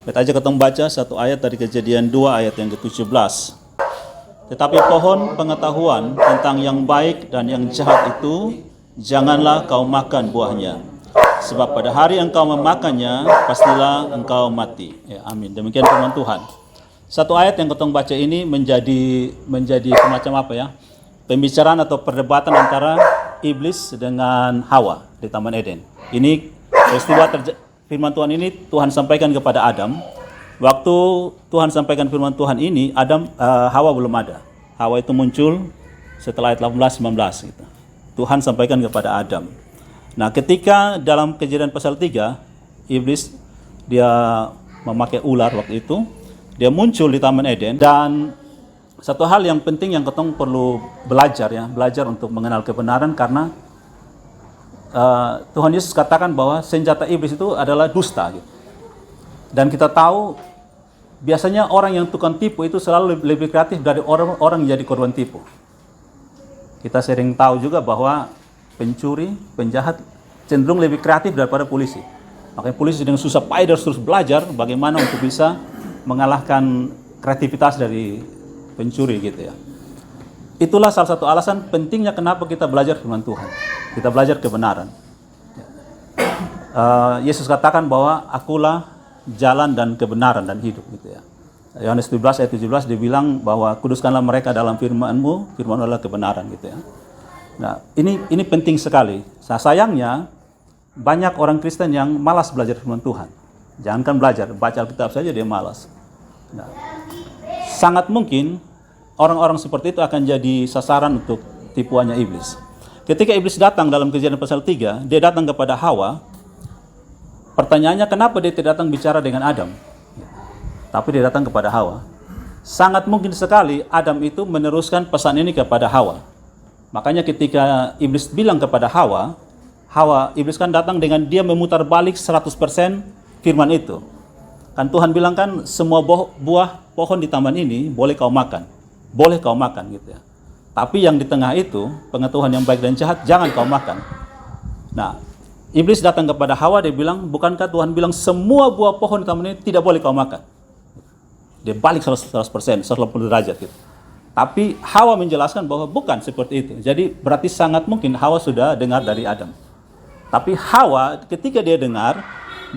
Kita aja ketemu baca satu ayat dari Kejadian 2 ayat yang ke-17. Tetapi pohon pengetahuan tentang yang baik dan yang jahat itu janganlah kau makan buahnya, sebab pada hari engkau memakannya pastilah engkau mati. Ya, amin. Demikian firman Tuhan. Satu ayat yang ketemu baca ini menjadi semacam apa ya? Pembicaraan atau perdebatan antara iblis dengan Hawa di Taman Eden. Ini peristiwa firman Tuhan ini Tuhan sampaikan kepada Adam. Waktu Tuhan sampaikan firman Tuhan ini, Hawa belum ada. Hawa itu muncul setelah ayat 18-19 gitu. Tuhan sampaikan kepada Adam. Nah, ketika dalam Kejadian pasal 3, iblis dia memakai ular waktu itu, dia muncul di Taman Eden, dan satu hal yang penting yang ketong perlu belajar untuk mengenal kebenaran, karena Tuhan Yesus katakan bahwa senjata iblis itu adalah dusta gitu. Dan kita tahu biasanya orang yang tukang tipu itu selalu lebih kreatif dari orang yang jadi korban tipu. Kita sering tahu juga bahwa pencuri, penjahat cenderung lebih kreatif daripada polisi. Makanya polisi dengan susah payah terus belajar bagaimana untuk bisa mengalahkan kreativitas dari pencuri gitu ya. Itulah salah satu alasan pentingnya kenapa kita belajar firman Tuhan. Kita belajar kebenaran. Yesus katakan bahwa akulah jalan dan kebenaran dan hidup gitu ya. Yohanes 17 ayat 17 dia bilang bahwa kuduskanlah mereka dalam firman-Mu, firman-Mu adalah kebenaran gitu ya. Nah, ini penting sekali. Nah, sayangnya banyak orang Kristen yang malas belajar firman Tuhan. Jangankan belajar, baca Alkitab saja dia malas. Nah, sangat mungkin orang-orang seperti itu akan jadi sasaran untuk tipuannya iblis. Ketika iblis datang dalam Kejadian pasal 3, dia datang kepada Hawa. Pertanyaannya, kenapa dia tidak datang bicara dengan Adam? Tapi dia datang kepada Hawa. Sangat mungkin sekali Adam itu meneruskan pesan ini kepada Hawa. Makanya ketika iblis bilang kepada Hawa, iblis kan datang dengan dia memutar balik 100% firman itu. Kan Tuhan bilang kan semua buah pohon di taman ini boleh kau makan. Boleh kau makan gitu ya. Tapi yang di tengah itu, pengetahuan yang baik dan jahat, jangan kau makan. Nah, iblis datang kepada Hawa, dia bilang, bukankah Tuhan bilang semua buah pohon di taman ini tidak boleh kau makan? Dia balik 100%, 180 derajat gitu. Tapi Hawa menjelaskan bahwa bukan seperti itu. Jadi berarti sangat mungkin Hawa sudah dengar dari Adam. Tapi Hawa ketika dia dengar,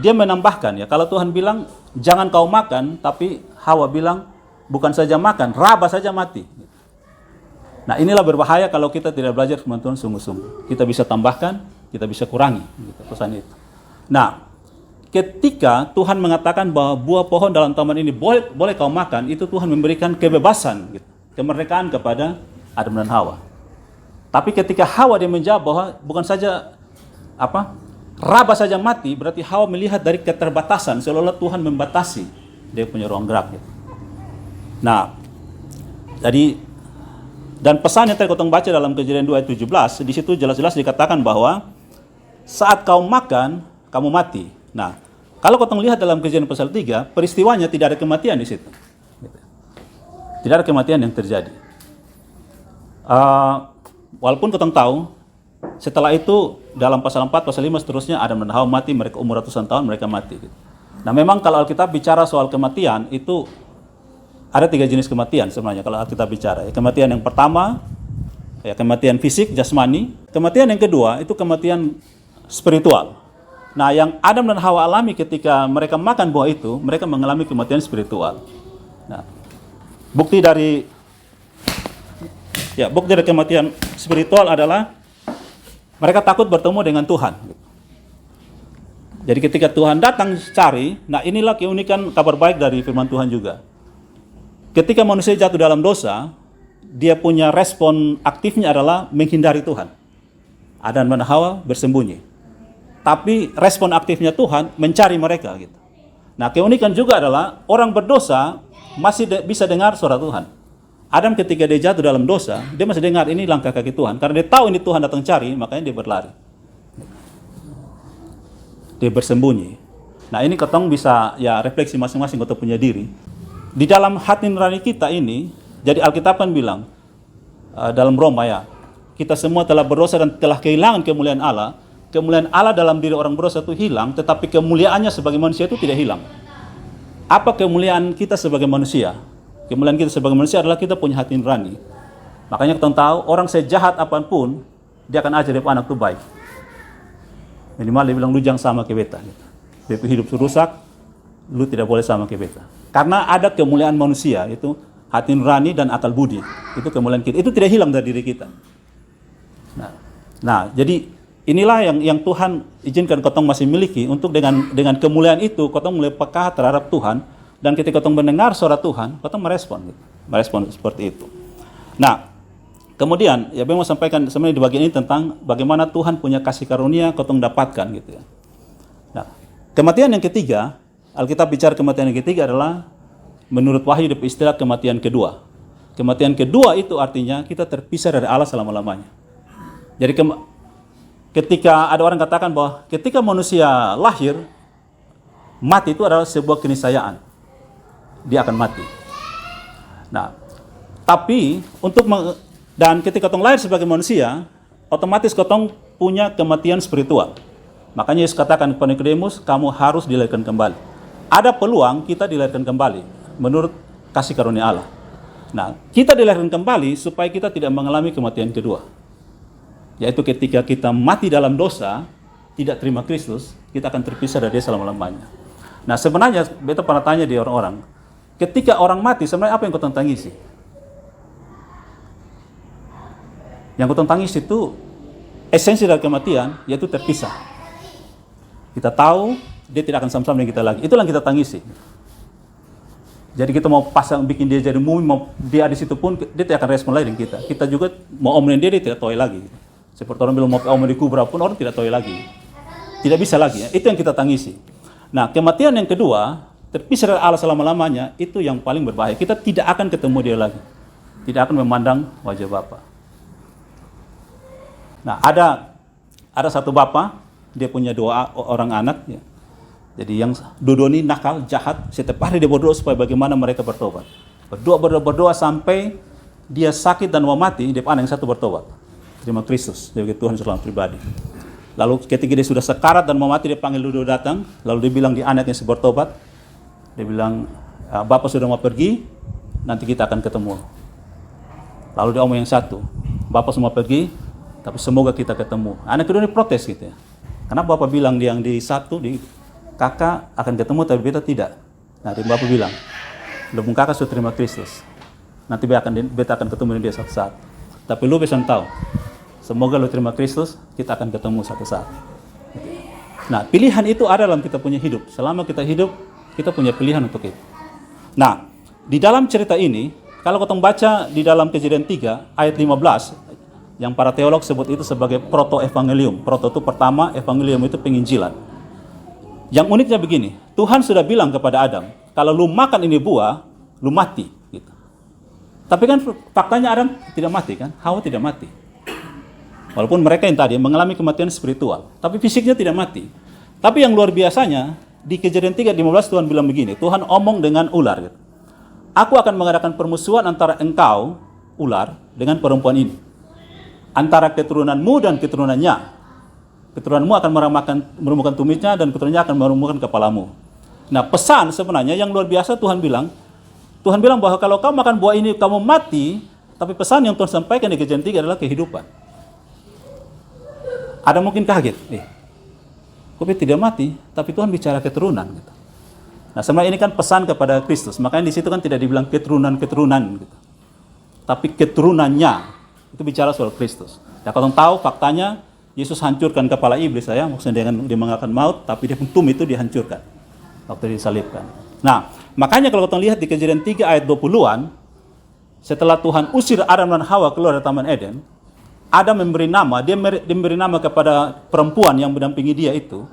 dia menambahkan ya, kalau Tuhan bilang jangan kau makan, tapi Hawa bilang bukan saja makan, raba saja mati. Nah, inilah berbahaya kalau kita tidak belajar firman Tuhan sungguh-sungguh. Kita bisa tambahkan, kita bisa kurangi gitu, pesan itu. Nah, ketika Tuhan mengatakan bahwa buah pohon dalam taman ini boleh kau makan, itu Tuhan memberikan kebebasan gitu, kemerdekaan kepada Adam dan Hawa. Tapi ketika Hawa dia menjawab bahwa bukan saja raba saja mati, berarti Hawa melihat dari keterbatasan, seolah-olah Tuhan membatasi dia punya ruang gerak gitu. Nah, jadi dan pesan yang tadi kau baca dalam Kejadian 2 ayat 17, di situ jelas-jelas dikatakan bahwa saat kau makan, kamu mati. Nah, kalau kau lihat dalam Kejadian pasal 3, peristiwanya tidak ada kematian di situ. Tidak ada kematian yang terjadi. Walaupun kau tahu, setelah itu dalam pasal 4, pasal 5 seterusnya Adam dan Hawa mati, mereka umur ratusan tahun mereka mati. Nah, memang kalau Alkitab bicara soal kematian itu ada 3 jenis kematian sebenarnya kalau kita bicara. Kematian yang pertama, kematian fisik, jasmani. Kematian yang kedua, itu kematian spiritual. Nah, yang Adam dan Hawa alami ketika mereka makan buah itu, mereka mengalami kematian spiritual. Nah, bukti dari kematian spiritual adalah mereka takut bertemu dengan Tuhan. Jadi ketika Tuhan datang cari, nah inilah keunikan kabar baik dari firman Tuhan juga. Ketika manusia jatuh dalam dosa, dia punya respon aktifnya adalah menghindari Tuhan. Adam dan Hawa bersembunyi. Tapi respon aktifnya Tuhan mencari mereka gitu. Nah, keunikan juga adalah orang berdosa masih bisa dengar suara Tuhan. Adam ketika dia jatuh dalam dosa, dia masih dengar ini langkah kaki Tuhan. Karena dia tahu ini Tuhan datang cari, makanya dia berlari. Dia bersembunyi. Nah, ini ketong bisa refleksi masing-masing untuk punya diri. Di dalam hati nurani kita ini, jadi Alkitab kan bilang dalam Roma kita semua telah berdosa dan telah kehilangan kemuliaan Allah. Kemuliaan Allah dalam diri orang berdosa itu hilang, tetapi kemuliaannya sebagai manusia itu tidak hilang. Apa kemuliaan kita sebagai manusia? Kemuliaan kita sebagai manusia adalah kita punya hati nurani. Makanya kita tahu orang sejahat apapun, dia akan ajar dia anak itu baik. Minimal dia bilang, lu jangan sama ke beta. Dia hidup rusak, lu tidak boleh sama ke beta. Karena ada kemuliaan manusia, itu hati nurani dan akal budi. Itu kemuliaan kita. Itu tidak hilang dari diri kita. Nah, jadi inilah yang Tuhan izinkan kotong masih miliki, untuk dengan kemuliaan itu kotong mulai peka terhadap Tuhan, dan ketika kotong mendengar suara Tuhan, kotong merespon seperti itu. Nah, kemudian ya memang sampaikan sebenarnya di bagian ini tentang bagaimana Tuhan punya kasih karunia kotong dapatkan gitu ya. Nah, kematian yang ketiga, Alkitab bicara kematian yang ketiga adalah menurut Wahyu istilah kematian kedua. Kematian kedua itu artinya kita terpisah dari Allah selama-lamanya. Jadi ketika ada orang katakan bahwa ketika manusia lahir, mati itu adalah sebuah keniscayaan. Dia akan mati. Nah, tapi dan ketika kotong lahir sebagai manusia, otomatis kotong punya kematian spiritual. Makanya Yesus katakan kepada Nikodemus, kamu harus dilahirkan kembali. Ada peluang kita dilahirkan kembali menurut kasih karunia Allah. Nah, kita dilahirkan kembali supaya kita tidak mengalami kematian kedua. Yaitu ketika kita mati dalam dosa, tidak terima Kristus, kita akan terpisah dari dia selama-lamanya. Nah, sebenarnya beta pernah tanya di orang-orang, ketika orang mati sebenarnya apa yang kau tangisi? Yang kau tangisi itu esensi dari kematian, yaitu terpisah. Kita tahu dia tidak akan sama-sama dengan kita lagi. Itulah yang kita tangisi. Jadi kita mau bikin dia jadi mumi, mau dia di situ pun dia tidak akan respon lagi dengan kita. Kita juga mau omelin dia tidak tahu lagi. Seperti orang bilang mau omel di kubur pun orang tidak tahu lagi. Tidak bisa lagi ya. Itu yang kita tangisi. Nah, kematian yang kedua, terpisah dari Allah selama-lamanya, itu yang paling berbahaya. Kita tidak akan ketemu dia lagi. Tidak akan memandang wajah Bapa. Nah, ada satu bapa, dia punya 2 orang anak ya. Jadi yang dua ini nakal, jahat, setiap hari dia berdoa supaya bagaimana mereka bertobat. Berdoa sampai dia sakit dan mau mati, dia anak yang satu bertobat. Terima Kristus sebagai Tuhan selama pribadi. Lalu ketika dia sudah sekarat dan mau mati, dia panggil dua datang, lalu dia bilang di anak yang bertobat, dia bilang, Bapak sudah mau pergi, nanti kita akan ketemu. Lalu dia omong yang satu, Bapak semua pergi, tapi semoga kita ketemu. Anak kedua ini protes gitu ya. Kenapa Bapak bilang yang di satu, di kakak akan ketemu tapi beta tidak. Nah, Bapak bilang, lu kakak sudah terima Kristus. Nanti beta akan ketemu dengan dia satu saat. Tapi lu bisa tahu, semoga lu terima Kristus, kita akan ketemu satu saat. Nah, pilihan itu ada dalam kita punya hidup. Selama kita hidup, kita punya pilihan untuk itu. Nah, di dalam cerita ini, kalau kita baca di dalam Kejadian 3 ayat 15, yang para teolog sebut itu sebagai proto-evangelium. Proto itu pertama, evangelium itu penginjilan. Yang uniknya begini, Tuhan sudah bilang kepada Adam, kalau lu makan ini buah, lu mati. Gitu. Tapi kan faktanya Adam tidak mati kan, Hawa tidak mati. Walaupun mereka yang tadi mengalami kematian spiritual, tapi fisiknya tidak mati. Tapi yang luar biasanya, di Kejadian 3:15 Tuhan bilang begini, Tuhan omong dengan ular. Gitu. Aku akan mengadakan permusuhan antara engkau, ular, dengan perempuan ini. Antara keturunanmu dan keturunannya. Keturunanmu akan merumahkan tumitnya dan keturunannya akan merumahkan kepalamu. Nah, pesan sebenarnya yang luar biasa Tuhan bilang bahwa kalau kamu makan buah ini kamu mati, tapi pesan yang Tuhan sampaikan di Kejadian 3 adalah kehidupan. Ada mungkin kaget, kok tidak mati, tapi Tuhan bicara keturunan gitu. Nah, sebenarnya ini kan pesan kepada Kristus. Makanya di situ kan tidak dibilang keturunan gitu. Tapi keturunannya. Itu bicara soal Kristus. Ya, kalau tahu faktanya Yesus hancurkan kepala iblis saya, maksudnya dengan dia mengalahkan maut, tapi dia pun itu dihancurkan waktu disalibkan. Nah, makanya kalau kita lihat di Kejadian 3 ayat 20-an, setelah Tuhan usir Adam dan Hawa keluar dari Taman Eden, Adam memberi nama, dia memberi nama kepada perempuan yang mendampingi dia itu,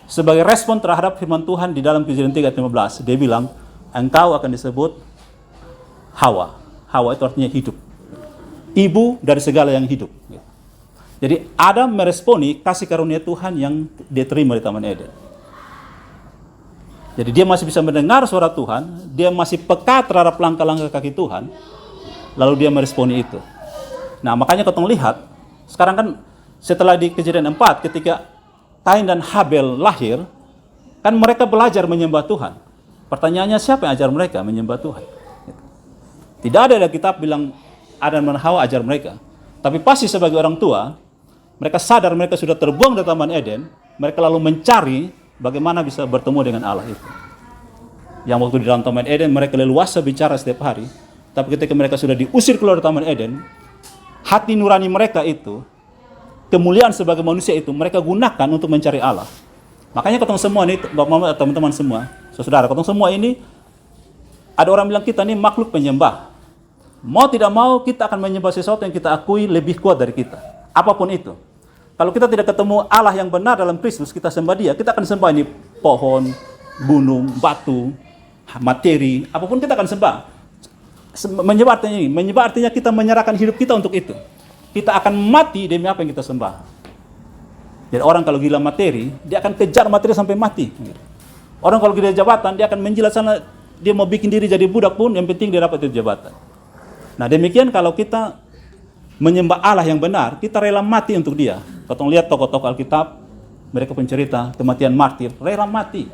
sebagai respon terhadap firman Tuhan di dalam Kejadian 3 ayat 15. Dia bilang, engkau akan disebut Hawa. Hawa itu artinya hidup. Ibu dari segala yang hidup. Jadi Adam meresponi kasih karunia Tuhan yang dia terima di Taman Eden. Jadi dia masih bisa mendengar suara Tuhan, dia masih peka terhadap langkah-langkah kaki Tuhan, lalu dia meresponi itu. Nah, makanya kita lihat, sekarang kan setelah di Kejadian 4, ketika Kain dan Habel lahir, kan mereka belajar menyembah Tuhan. Pertanyaannya, siapa yang ajar mereka menyembah Tuhan? Tidak ada kitab bilang Adam dan Hawa ajar mereka. Tapi pasti sebagai orang tua, mereka sadar mereka sudah terbuang dari Taman Eden, mereka lalu mencari bagaimana bisa bertemu dengan Allah itu. Yang waktu di dalam Taman Eden mereka leluasa bicara setiap hari, tapi ketika mereka sudah diusir keluar dari Taman Eden, hati nurani mereka itu, kemuliaan sebagai manusia itu mereka gunakan untuk mencari Allah. Makanya ketemu semua ini, Bapak-bapak, teman-teman semua, saudara, ketemu semua ini, ada orang bilang kita ini makhluk penyembah. Mau tidak mau kita akan menyembah sesuatu yang kita akui lebih kuat dari kita. Apapun itu. Kalau kita tidak ketemu Allah yang benar dalam Kristus, kita sembah Dia, kita akan sembah ini pohon, gunung, batu, materi, apapun kita akan sembah. Menyembah artinya ini, menyembah artinya kita menyerahkan hidup kita untuk itu. Kita akan mati demi apa yang kita sembah. Jadi orang kalau gila materi, dia akan kejar materi sampai mati. Orang kalau gila jabatan, dia akan menjilat sana, dia mau bikin diri jadi budak pun, yang penting dia dapat itu jabatan. Nah demikian kalau kita menyembah Allah yang benar, kita rela mati untuk Dia. Kalau lihat tokoh-tokoh Alkitab, mereka pencerita kematian martir, rela mati.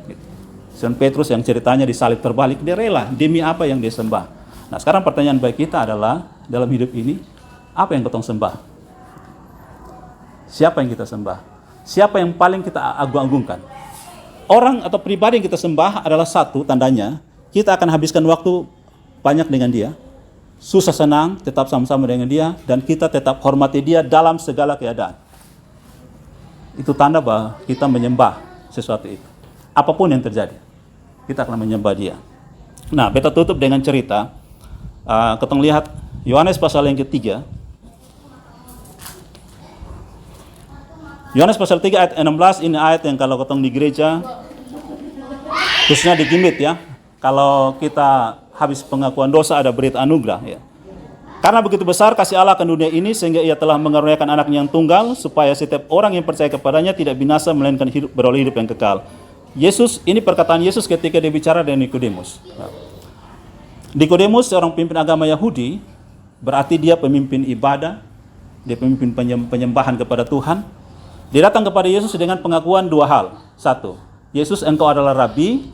Saint Petrus yang ceritanya disalib terbalik, dia rela demi apa yang dia sembah. Nah sekarang pertanyaan baik kita adalah, dalam hidup ini, apa yang kita sembah? Siapa yang kita sembah? Siapa yang paling kita agung-agungkan? Orang atau pribadi yang kita sembah adalah satu, tandanya, kita akan habiskan waktu banyak dengan dia, susah senang tetap sama-sama dengan dia, dan kita tetap hormati dia dalam segala keadaan. Itu tanda bahwa kita menyembah sesuatu itu. Apapun yang terjadi, kita akan menyembah dia. Nah, beta tutup dengan cerita. Kita lihat Yohanes pasal yang ketiga. Yohanes pasal 3 ayat 16, ini ayat yang kalau ketemu di gereja, khususnya di Gimit ya, kalau kita habis pengakuan dosa ada berita anugerah ya. Karena begitu besar kasih Allah akan dunia ini sehingga Ia telah mengaruniakan anaknya yang tunggal supaya setiap orang yang percaya kepadanya tidak binasa melainkan beroleh hidup yang kekal. Yesus, ini perkataan Yesus ketika dia bicara dengan Nikodemus. Nikodemus seorang pemimpin agama Yahudi, berarti dia pemimpin ibadah, dia pemimpin penyembahan kepada Tuhan. Dia datang kepada Yesus dengan pengakuan dua hal. Satu, Yesus engkau adalah Rabi.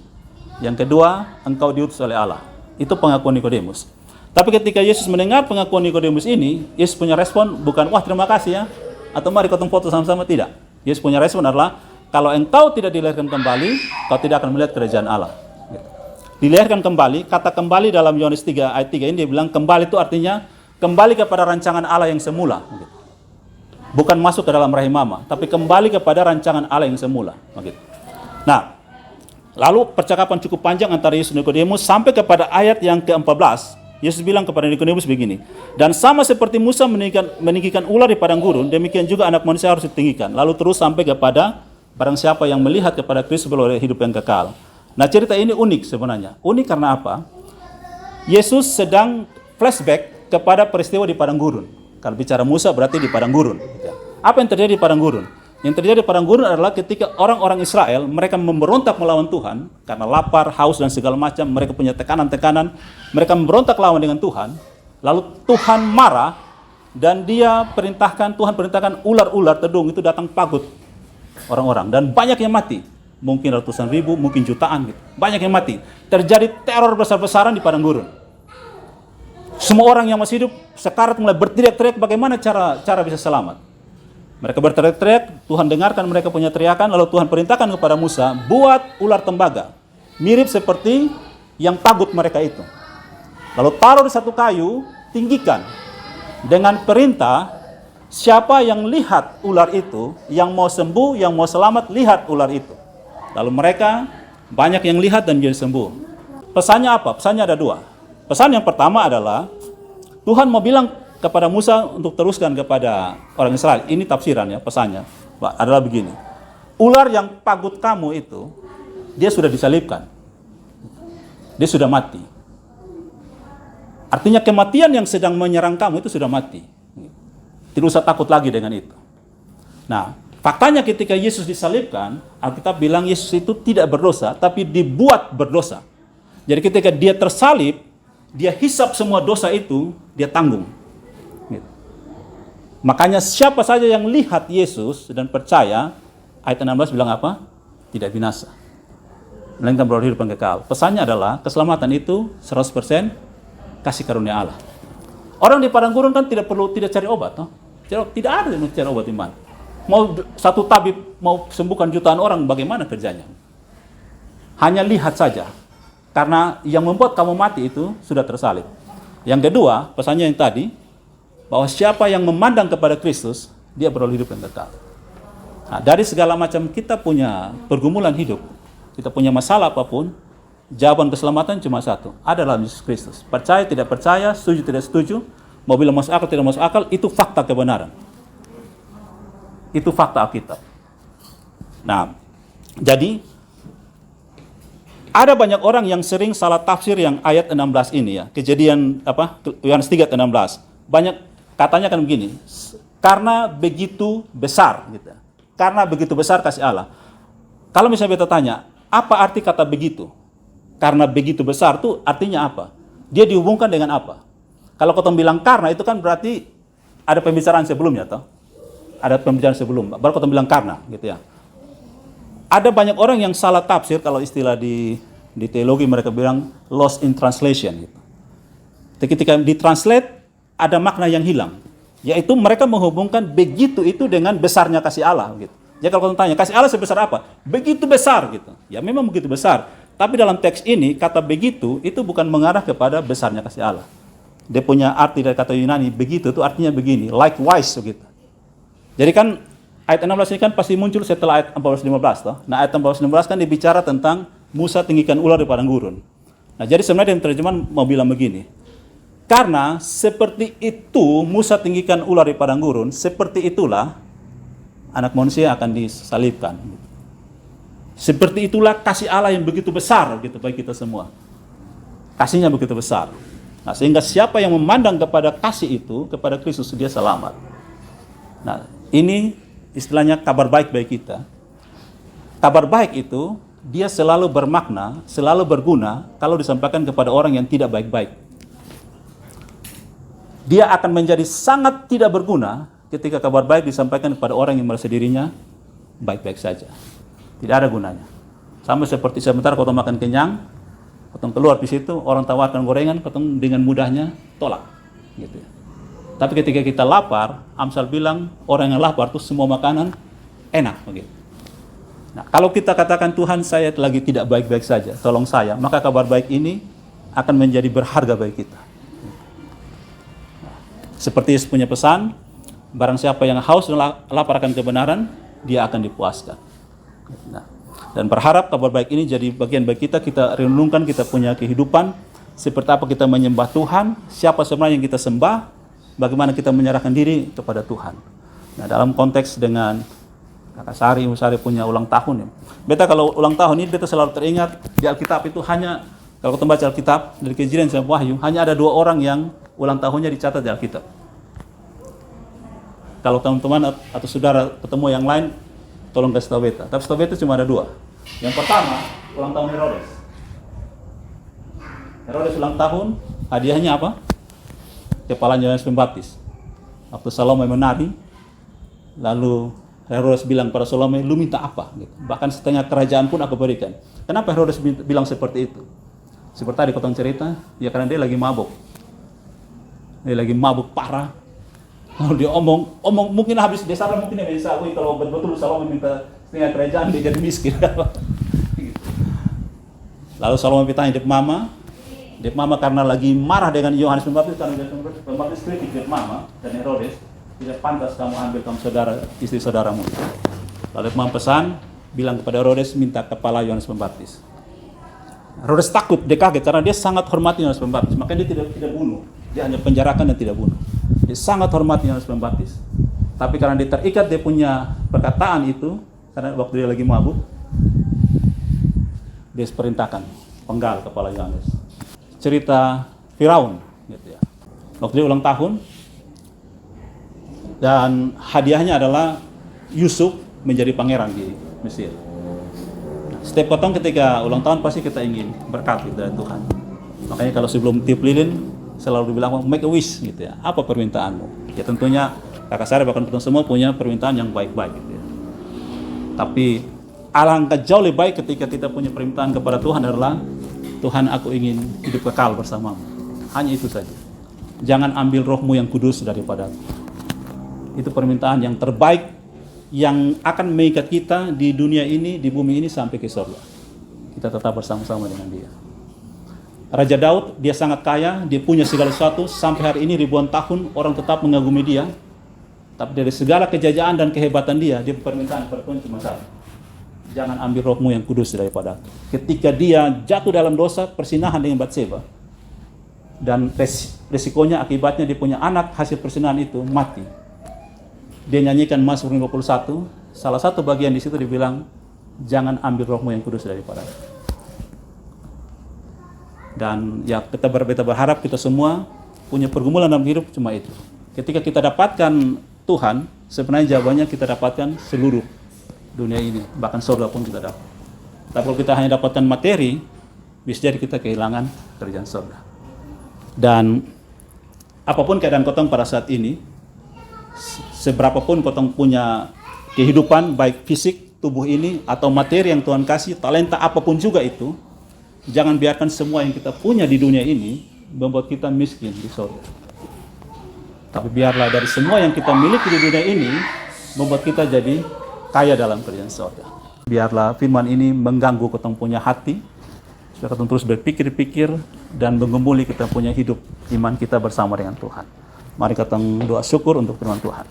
Yang kedua, engkau diutus oleh Allah. Itu pengakuan Nikodemus. Tapi ketika Yesus mendengar pengakuan Nikodemus ini, Yesus punya respon bukan, wah terima kasih ya, atau mari ketemu foto sama-sama, tidak. Yesus punya respon adalah, kalau engkau tidak dilahirkan kembali, kau tidak akan melihat kerajaan Allah. Dilahirkan kembali, kata kembali dalam Yohanes 3 ayat 3 ini dia bilang, kembali itu artinya kembali kepada rancangan Allah yang semula. Bukan masuk ke dalam rahim mama, tapi kembali kepada rancangan Allah yang semula. Nah, lalu percakapan cukup panjang antara Yesus dan Nikodemus sampai kepada ayat yang ke-14. Yesus bilang kepada Nikodemus begini, dan sama seperti Musa meninggikan ular di padang gurun, demikian juga anak manusia harus ditinggikan. Lalu terus sampai kepada barang siapa yang melihat kepada Kristus beroleh hidup yang kekal. Nah cerita ini unik sebenarnya. Unik karena apa? Yesus sedang flashback kepada peristiwa di padang gurun. Kalau bicara Musa berarti di padang gurun. Apa yang terjadi di padang gurun? Yang terjadi di padang gurun adalah ketika orang-orang Israel, mereka memberontak melawan Tuhan, karena lapar, haus, dan segala macam, mereka punya tekanan-tekanan, mereka memberontak lawan dengan Tuhan, lalu Tuhan marah, dan Tuhan perintahkan ular-ular tedung itu datang pagut orang-orang, dan banyak yang mati, mungkin ratusan ribu, mungkin jutaan, gitu. Banyak yang mati, terjadi teror besar-besaran di padang gurun. Semua orang yang masih hidup sekarat mulai berteriak-teriak bagaimana cara bisa selamat. Mereka berteriak-teriak, Tuhan dengarkan mereka punya teriakan, lalu Tuhan perintahkan kepada Musa, buat ular tembaga, mirip seperti yang pagut mereka itu. Lalu taruh di satu kayu, tinggikan. Dengan perintah, siapa yang lihat ular itu, yang mau sembuh, yang mau selamat, lihat ular itu. Lalu mereka, banyak yang lihat dan jadi sembuh. Pesannya apa? Pesannya ada dua. Pesan yang pertama adalah, Tuhan mau bilang kepada Musa untuk teruskan kepada orang Israel. Ini tafsiran ya, pesannya adalah begini. Ular yang pagut kamu itu, dia sudah disalibkan. Dia sudah mati. Artinya kematian yang sedang menyerang kamu itu sudah mati. Tidak usah takut lagi dengan itu. Nah, faktanya ketika Yesus disalibkan, Alkitab bilang Yesus itu tidak berdosa, tapi dibuat berdosa. Jadi ketika dia tersalib, dia hisap semua dosa itu, dia tanggung. Makanya siapa saja yang lihat Yesus dan percaya, ayat 16 bilang apa? Tidak binasa. melainkan beroleh hidup yang kekal. Pesannya adalah keselamatan itu 100% kasih karunia Allah. Orang di padang gurun kan tidak cari obat, toh? Tidak ada yang cari obat iman. Mau satu tabib mau sembuhkan jutaan orang, bagaimana kerjanya? Hanya lihat saja. Karena yang membuat kamu mati itu sudah tersalib. Yang kedua, pesannya yang tadi, bahwa siapa yang memandang kepada Kristus, dia beroleh hidup yang kekal. Nah, dari segala macam kita punya pergumulan hidup, kita punya masalah apapun, jawaban keselamatan cuma satu, ada dalam Yesus Kristus. Percaya tidak percaya, setuju tidak setuju, mau bilang masuk akal tidak masuk akal, itu fakta kebenaran. Itu fakta Alkitab. Nah, jadi ada banyak orang yang sering salah tafsir yang ayat 16 ini ya. Kejadian Yohanes 3:16. Banyak katanya kan begini, karena begitu besar gitu. Karena begitu besar kasih Allah. Kalau misalnya kita tanya, apa arti kata begitu? Karena begitu besar itu artinya apa? Dia dihubungkan dengan apa? Kalau kita bilang karena, itu kan berarti ada pembicaraan sebelumnya toh. Ada pembicaraan sebelum, baru kita bilang karena gitu ya. Ada banyak orang yang salah tafsir, kalau istilah di teologi mereka bilang lost in translation gitu. Ketika ditranslate ada makna yang hilang, yaitu mereka menghubungkan begitu itu dengan besarnya kasih Allah gitu. Jadi kalau kita tanya kasih Allah sebesar apa? Begitu besar gitu. Ya memang begitu besar. Tapi dalam teks ini kata begitu itu bukan mengarah kepada besarnya kasih Allah. Dia punya arti dari kata Yunani begitu itu artinya begini, likewise gitu. Jadi kan ayat 16 ini kan pasti muncul setelah ayat 14-15 toh. Nah, ayat 14-15 kan dibicara tentang Musa tinggikan ular di padang gurun. Nah, jadi sebenarnya dalam terjemahan mau bilang begini. Karena seperti itu Musa tinggikan ular di padang gurun, seperti itulah anak manusia akan disalibkan. Seperti itulah kasih Allah yang begitu besar gitu bagi kita semua. Kasihnya begitu besar. Nah, sehingga siapa yang memandang kepada kasih itu, kepada Kristus, dia selamat. Nah, ini istilahnya kabar baik bagi kita. Kabar baik itu dia selalu bermakna, selalu berguna kalau disampaikan kepada orang yang tidak baik-baik. Dia akan menjadi sangat tidak berguna ketika kabar baik disampaikan kepada orang yang merasa dirinya baik-baik saja. Tidak ada gunanya. Sama seperti sebentar kau makan kenyang, kau keluar di situ, orang tawarkan gorengan, kau dengan mudahnya tolak. Gitu ya. Tapi ketika kita lapar, Amsal bilang orang yang lapar itu semua makanan enak begitu. Nah, kalau kita katakan Tuhan saya lagi tidak baik-baik saja, tolong saya, maka kabar baik ini akan menjadi berharga bagi kita. Nah, seperti Yesus punya pesan, barang siapa yang haus dan lapar akan kebenaran, dia akan dipuaskan. Nah, dan berharap kabar baik ini jadi bagian bagi kita, kita renungkan kita punya kehidupan, seperti apa kita menyembah Tuhan, siapa sebenarnya yang kita sembah, bagaimana kita menyerahkan diri kepada Tuhan. Nah, dalam konteks dengan Kakak Sari, Ibu Sari punya ulang tahun ya. Beta kalau ulang tahun ini beta selalu teringat di Alkitab itu hanya, kalau kita baca Alkitab dari Kejadian sampai Wahyu, hanya ada 2 orang yang ulang tahunnya dicatat di Alkitab. Kalau teman-teman atau saudara ketemu yang lain, tolong kasih tahu beta. Tapi setahu beta cuma ada 2. Yang pertama, ulang tahun Herodes. Herodes ulang tahun, hadiahnya apa? Kepalanya Yohanes Pembaptis. Waktu Salome menari, lalu Herodes bilang pada Salome, lu minta apa? Gitu. Bahkan setengah kerajaan pun aku berikan. Kenapa Herodes bilang seperti itu? Seperti tadi potong cerita, ya karena dia lagi mabuk. Dia lagi mabuk parah. Lalu dia omong mungkin habis desa, mungkin dia bisa, kalau betul-betul Salome minta setengah kerajaan, dia jadi miskin. Lalu Salome bertanya Dep Mama karena lagi marah dengan Yohanes Pembaptis, karena Yohanes Pembaptis kritik Dep Mama dan Herodes, tidak pantas kamu ambil istri saudaramu. Lalu Dep Mama pesan, bilang kepada Herodes minta kepala Yohanes Pembaptis. Herodes takut, dia kaget karena dia sangat hormati Yohanes Pembaptis, makanya dia tidak bunuh. Dia hanya penjarakan dan tidak bunuh. Dia sangat hormati Yohanes Pembaptis. Tapi karena dia terikat, dia punya perkataan itu, karena waktu dia lagi mabuk, dia perintahkan penggal kepala Yohanes. Cerita Firaun gitu ya. Waktu dia ulang tahun, dan hadiahnya adalah Yusuf menjadi pangeran di Mesir. Setiap potong ketika ulang tahun pasti kita ingin berkat dari Tuhan. Makanya kalau sebelum tiup lilin selalu dibilang make a wish gitu ya. Apa permintaanmu? Ya tentunya Kakak Sari bahkan kita semua punya permintaan yang baik-baik gitu ya. Tapi alangkah jauh lebih baik ketika kita punya permintaan kepada Tuhan adalah, Tuhan, aku ingin hidup kekal bersamamu. Hanya itu saja. Jangan ambil rohmu yang kudus daripadaku. Itu permintaan yang terbaik yang akan mengikat kita di dunia ini, di bumi ini sampai ke surga. Kita tetap bersama-sama dengan dia. Raja Daud, dia sangat kaya, dia punya segala sesuatu, sampai hari ini ribuan tahun orang tetap mengagumi dia. Tapi dari segala kejayaan dan kehebatan dia permintaan kepada Tuhan cuma satu. Jangan ambil rohmu yang kudus daripada aku. Ketika dia jatuh dalam dosa, persinahan dengan Batseba, dan resikonya, akibatnya dia punya anak hasil persinahan itu mati. Dia nyanyikan Mazmur 51, salah satu bagian di situ dibilang, jangan ambil rohmu yang kudus daripada aku. Dan ya kita berharap kita semua punya pergumulan dalam hidup cuma itu. Ketika kita dapatkan Tuhan, sebenarnya jawabannya kita dapatkan seluruh dunia ini, bahkan surga pun kita dapat. Tapi kalau kita hanya dapatkan materi, bisa jadi kita kehilangan kerjaan surga. Dan apapun keadaan kotong pada saat ini, seberapapun kotong punya kehidupan, baik fisik, tubuh ini, atau materi yang Tuhan kasih, talenta apapun juga itu, jangan biarkan semua yang kita punya di dunia ini membuat kita miskin di surga. Tapi biarlah dari semua yang kita miliki di dunia ini membuat kita jadi kaya dalam kerjaan surga. Biarlah firman ini mengganggu kotong punya hati, supaya kotong terus berpikir-pikir dan menggembuli kita punya hidup iman kita bersama dengan Tuhan. Mari kotong doa syukur untuk firman Tuhan.